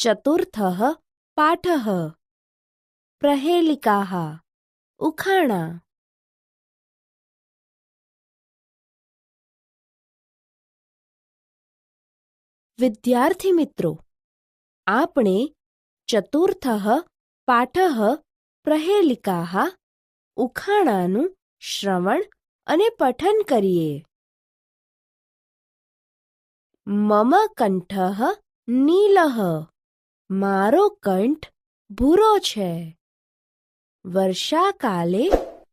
ચતુર્થઃ પાઠઃ પ્रहेलिकाः ઉખાણા. વિદ્યાર્થી મિત્રો, આપણે ચતુર્થઃ પાઠઃ પ્रहेलिकाः ઉખાણાનું શ્રવણ અને પઠન કરીએ. મમ કંઠઃ નીલઃ, મારો કંઠ ભૂરો છે. વર્ષાકાલે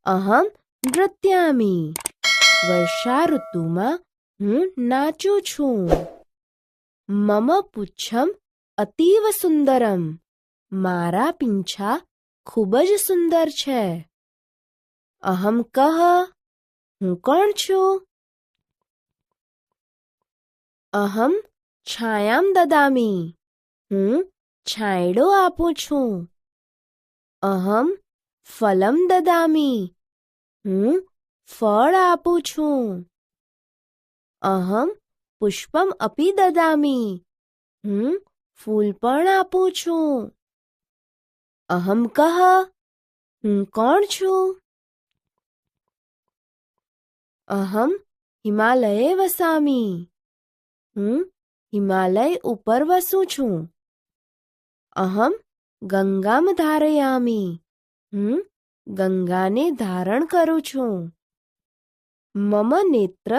અહમ નૃત્યામિ, વર્ષા ઋતુમાં હું નાચું છું. મમ પુચ્છમ અતીવ સુંદરમ, મારા પીંછા ખૂબ જ સુંદર છે. અહમ કહ, હું કોણ છું? અહમ છાયામ દદામી, હું છાંયડો આપું છું. અહમ ફલમ દદામી, હું ફળ આપું છું. અહમ પુષ્પમ અપી દદામી, હું ફૂલ પણ આપું છું. અહમ કહ, હું કોણ છું? અહમ હિમાલયે વસામી, હું હિમાલય ઉપર વસું છું. અહમ ગંગામ ધારયામી, હું ગંગાને ધારણ કરું છું. મમ નેત્ર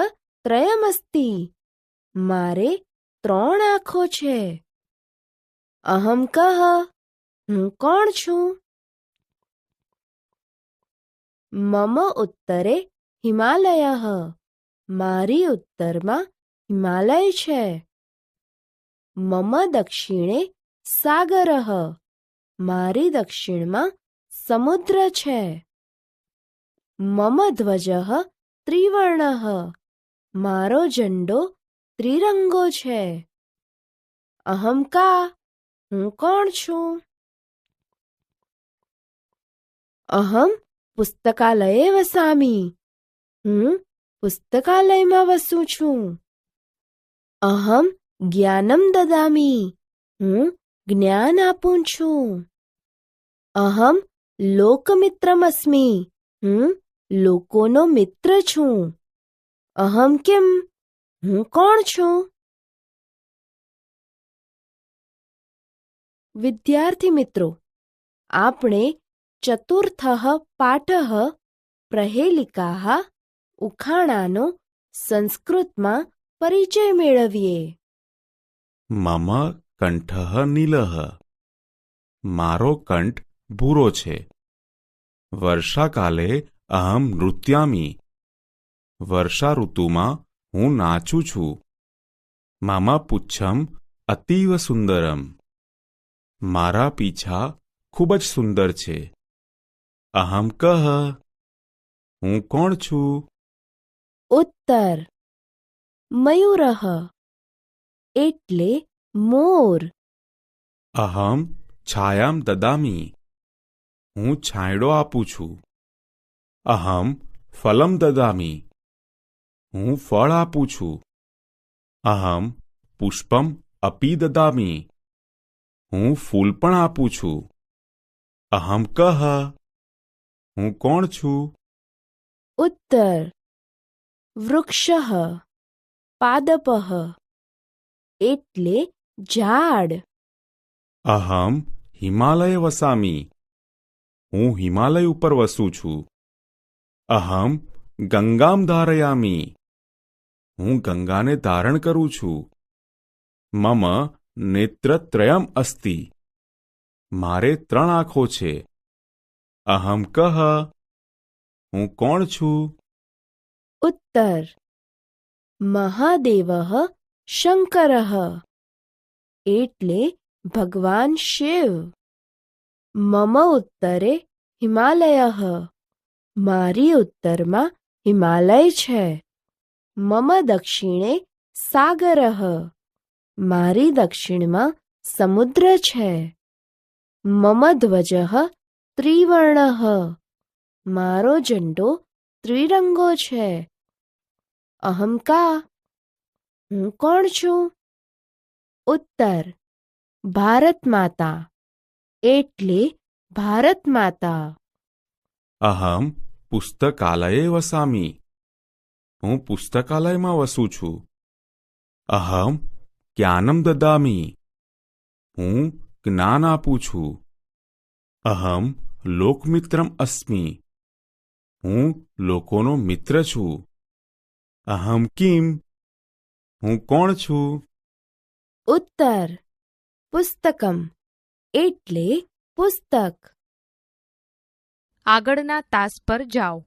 ત્રયમસ્તિ, મારે 3 આંખો છે. અહમ કહ, હું કોણ છું? મમ ઉત્તરે હિમાલયઃ, મારી ઉત્તરમાં હિમાલય છે. મમ દક્ષિણે સાગરઃ, મારી દક્ષિણમાં સમુદ્ર છે. મમ ધ્વજઃ ત્રિવર્ણઃ, મારો ઝંડો ત્રિરંગો છે. અહમ કા, હું કોણ છું? અહમ પુસ્તકાલયે વસામી, હું પુસ્તકાલયમાં વસું છું. અહમ જ્ઞાનમ દદામી, હું જ્ઞાન આપું છું. અહમ લોકમિત્રમસ્મી, હું લોકોનો મિત્ર છું. અહમ કિમ, હું કોણ છું? વિદ્યાર્થી મિત્રો, આપણે ચતુર્થઃ પાઠઃ પ્रहेलिकाः ઉખાણાનો સંસ્કૃતમાં પરિચય મેળવીએ. મમ કંઠઃ નીલઃ, મારો કંઠ ભૂરો છે. વર્ષાકાલે અહમ નૃત્યામિ, વર્ષા ઋતુમાં હું નાચું છું. મમ પુચ્છમ અતીવ સુંદરમ, મારા પીછા ખૂબ જ સુંદર છે. અહમ કહ, હું કોણ છું? ઉત્તર મયુરઃ, એટલે મોર. અહમ છાયામ દદામી, હું છાંયડો આપું છું. અહમ ફલમ દદામી, હું ફળ આપું છું. અહમ પુષ્પમ અપી દદામી, હું ફૂલ પણ આપું છું. અહમ કહ, હું કોણ છું? ઉત્તર વૃક્ષઃ પાદપઃ, એટલે ઝાડ. અહમ હિમાલય વસામી, હું હિમાલય ઉપર વસું છું. અહમ ગંગામ ધારયામી, હું ગંગાને ધારણ કરું છું. મમ નેત્રત્રયમ અસ્તિ, મારે 3 આંખો છે. અહમ કહ, હું કોણ છું? ઉત્તર મહાદેવઃ શંકરઃ, એટલે ભગવાન શિવ. મમ ઉત્તરે હિમાલયઃ, મારી ઉત્તરમાં હિમાલય છે. મમ દક્ષિણે સાગરઃ, મારી દક્ષિણમાં સમુદ્ર છે. મમ ધ્વજઃ ત્રિવર્ણઃ, મારો ઝંડો ત્રિરંગો છે. અહમ કા, હું કોણ છું? ઉત્તર ભારત માતા એટલે ભારત માતા. અહમ પુસ્તકાલયે વસામી. હું પુસ્તકાલયમાં વસું છું. અહમ જ્ઞાનમ દદામી. હું જ્ઞાન આપું છું. અહમ લોકમિત્રમ અસ્મિ. હું લોકોનો મિત્ર છું. અહમ કિમ. હું કોણ છું? ઉત્તર પુસ્તકમ એટલે પુસ્તક. આગળના તાસ પર જાઓ.